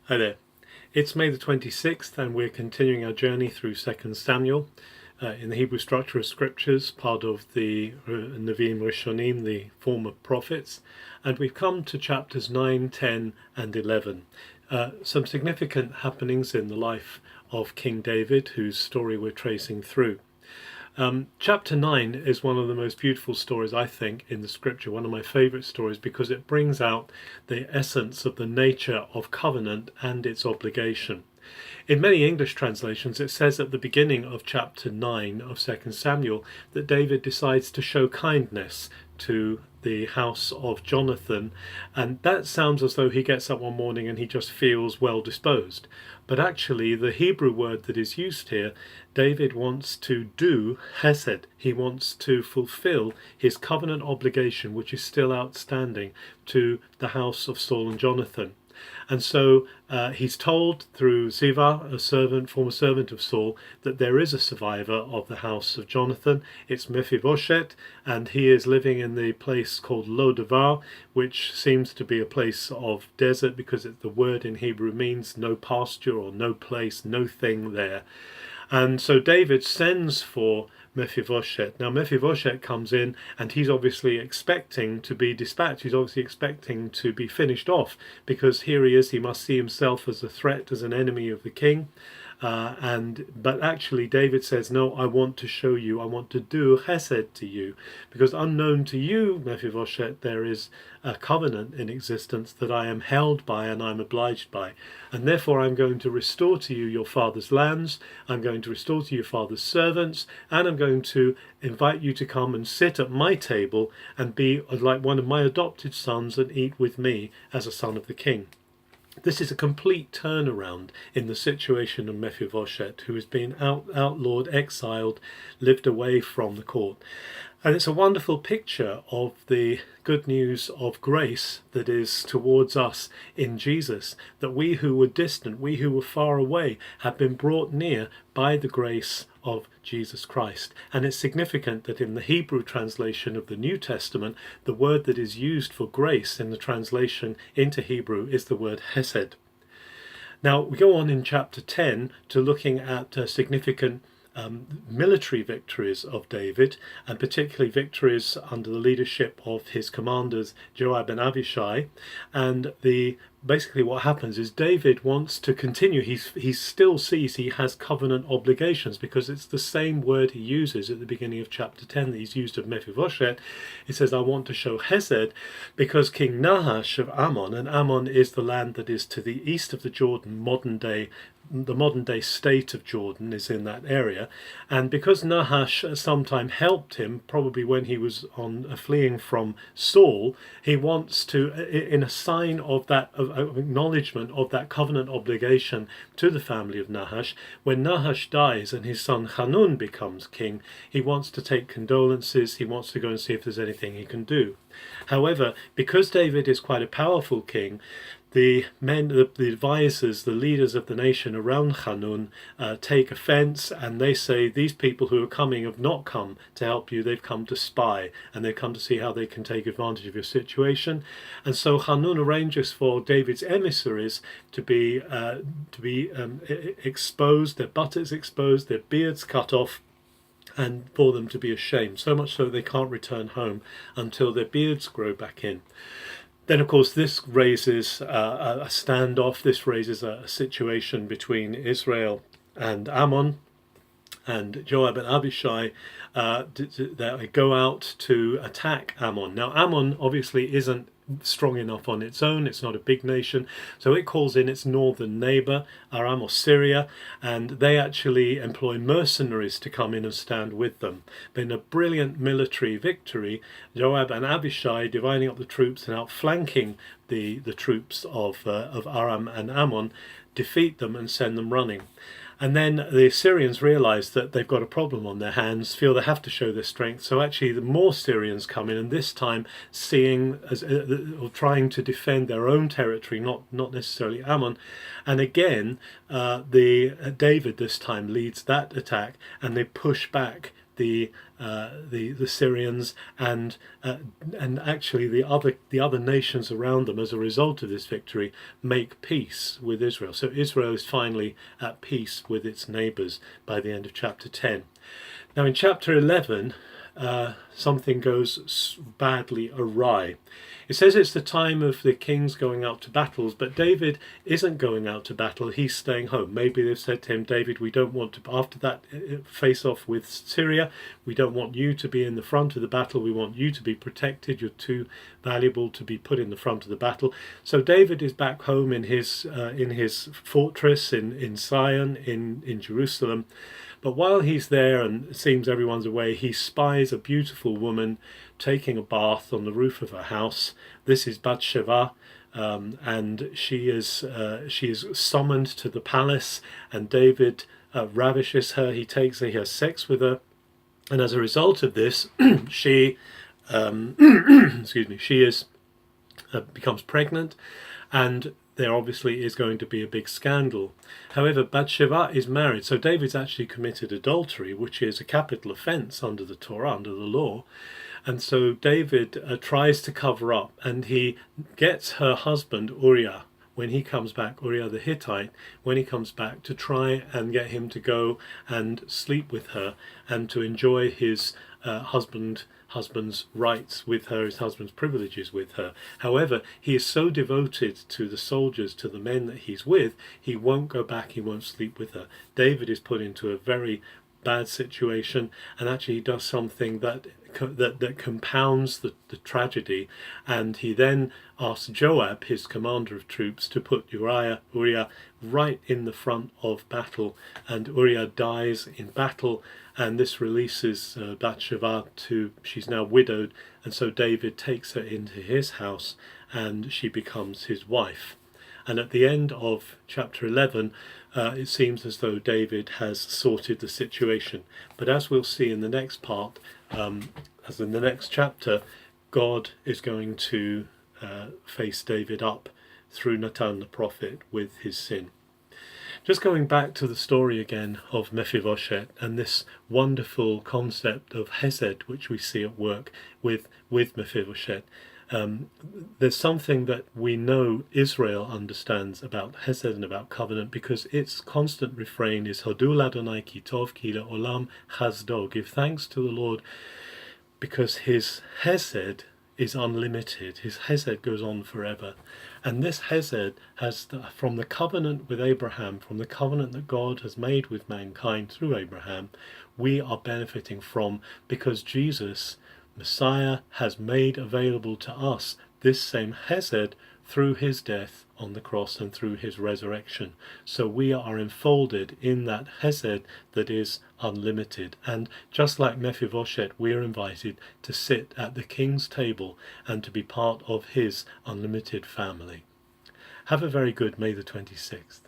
Hi there. It's May the 26th and we're continuing our journey through 2nd Samuel in the Hebrew structure of scriptures, part of the Nevi'im Rishonim, the former prophets, and we've come to chapters 9, 10 and 11. Some significant happenings in the life of King David, whose story we're tracing through. Chapter 9 is one of the most beautiful stories, I think, in the scripture, one of my favourite stories, because it brings out the essence of the nature of covenant and its obligation. In many English translations, it says at the beginning of chapter 9 of 2nd Samuel that David decides to show kindness to the house of Jonathan, and that sounds as though he gets up one morning and he just feels well disposed. But actually, the Hebrew word that is used here, David wants to do Hesed. He wants to fulfill his covenant obligation, which is still outstanding, to the house of Saul and Jonathan. And so he's told through Ziva, a former servant of Saul, that there is a survivor of the house of Jonathan. It's Mephibhosheth, and he is living in the place called Lo-Devar, which seems to be a place of desert, because the word in Hebrew means no pasture or no place, no thing there. And so David sends for Mephibhosheth. Now Mephibhosheth comes in and he's obviously expecting to be dispatched. He's obviously expecting to be finished off, because here he is, he must see himself as a threat, as an enemy of the king. But actually David says, no, I want to show you, I want to do Hesed to you, because unknown to you, Mephibhosheth, there is a covenant in existence that I am held by and I'm obliged by, and therefore I'm going to restore to you your father's lands, I'm going to restore to you your father's servants, and I'm going to invite you to come and sit at my table and be like one of my adopted sons and eat with me as a son of the king. This is a complete turnaround in the situation of Mephibhosheth, who has been outlawed, exiled, lived away from the court. And it's a wonderful picture of the good news of grace that is towards us in Jesus, that we who were distant, we who were far away, have been brought near by the grace of Jesus Christ. And it's significant that in the Hebrew translation of the New Testament, the word that is used for grace in the translation into Hebrew is the word Hesed. Now we go on in chapter 10 to looking at significant military victories of David, and particularly victories under the leadership of his commanders Joab and Abishai. And basically what happens is David wants to continue. He still sees he has covenant obligations, because it's the same word he uses at the beginning of chapter 10 that he's used of Mephibhosheth. He says, I want to show Hesed, because King Nahash of Ammon, and Ammon is the land that is to the east of the Jordan, the modern day state of Jordan is in that area, and because Nahash sometime helped him, probably when he was fleeing from Saul, he wants to, in a sign of that, of acknowledgement of that covenant obligation to the family of Nahash, when Nahash dies and his son Hanun becomes king, he wants to take condolences, he wants to go and see if there's anything he can do. However, because David is quite a powerful king, the advisors, the leaders of the nation around Hanun take offense, and they say, these people who are coming have not come to help you, they've come to spy, and they've come to see how they can take advantage of your situation. And so Hanun arranges for David's emissaries to be exposed, their buttocks exposed, their beards cut off, and for them to be ashamed, so much so they can't return home until their beards grow back in. Then, of course, this raises a standoff. This raises a situation between Israel and Ammon, and Joab and Abishai they go out to attack Ammon. Now, Ammon obviously isn't strong enough on its own. It's not a big nation, so it calls in its northern neighbor, Aram or Syria, and they actually employ mercenaries to come in and stand with them. But in a brilliant military victory, Joab and Abishai, dividing up the troops and outflanking the troops of Aram and Ammon, defeat them and send them running. And then the Syrians realize that they've got a problem on their hands, feel they have to show their strength. So actually the more Syrians come in, and this time seeing as or trying to defend their own territory, not necessarily Ammon. And again, David this time leads that attack, and they push back the Syrians and actually the other nations around them, as a result of this victory, make peace with Israel. So Israel is finally at peace with its neighbours by the end of chapter 10. Now in chapter 11, something goes badly awry. It says it's the time of the kings going out to battles, but David isn't going out to battle, he's staying home. Maybe they've said to him, David, we don't want to, after that face off with Syria, we don't want you to be in the front of the battle, we want you to be protected, you're too valuable to be put in the front of the battle. So David is back home in his fortress in Zion, in Jerusalem. But while he's there and it seems everyone's away, he spies a beautiful woman taking a bath on the roof of her house. This is Bathsheba, and she is summoned to the palace, and David ravishes her. He takes her, he has sex with her, and as a result of this, she becomes pregnant, and there obviously is going to be a big scandal. However, Bathsheba is married, so David's actually committed adultery, which is a capital offence under the Torah, under the law. And so David tries to cover up, and he gets her husband Uriah, when he comes back, Uriah the Hittite, when he comes back, to try and get him to go and sleep with her and to enjoy his husband's rights with her, his husband's privileges with her. However, he is so devoted to the soldiers, to the men that he's with, he won't go back, he won't sleep with her. David is put into a very bad situation, and actually he does something that compounds the tragedy, and he then asks Joab, his commander of troops, to put Uriah right in the front of battle, and Uriah dies in battle, and this releases Bathsheba she's now widowed, and so David takes her into his house and she becomes his wife. And at the end of chapter 11, it seems as though David has sorted the situation. But as we'll see in the next part, as in the next chapter, God is going to face David up through Nathan the prophet with his sin. Just going back to the story again of Mephibhosheth and this wonderful concept of Hesed, which we see at work with Mephibhosheth. There's something that we know Israel understands about Hesed and about covenant, because its constant refrain is Hodul Adonai ki tov ki le'olam chasdo. Give thanks to the Lord because his Hesed is unlimited. His Hesed goes on forever. And this Hesed has, from the covenant with Abraham, from the covenant that God has made with mankind through Abraham, we are benefiting from, because Jesus, Messiah, has made available to us this same Hesed through his death on the cross and through his resurrection. So we are enfolded in that Hesed that is unlimited. And just like Mephibhosheth, we are invited to sit at the king's table and to be part of his unlimited family. Have a very good May the 26th.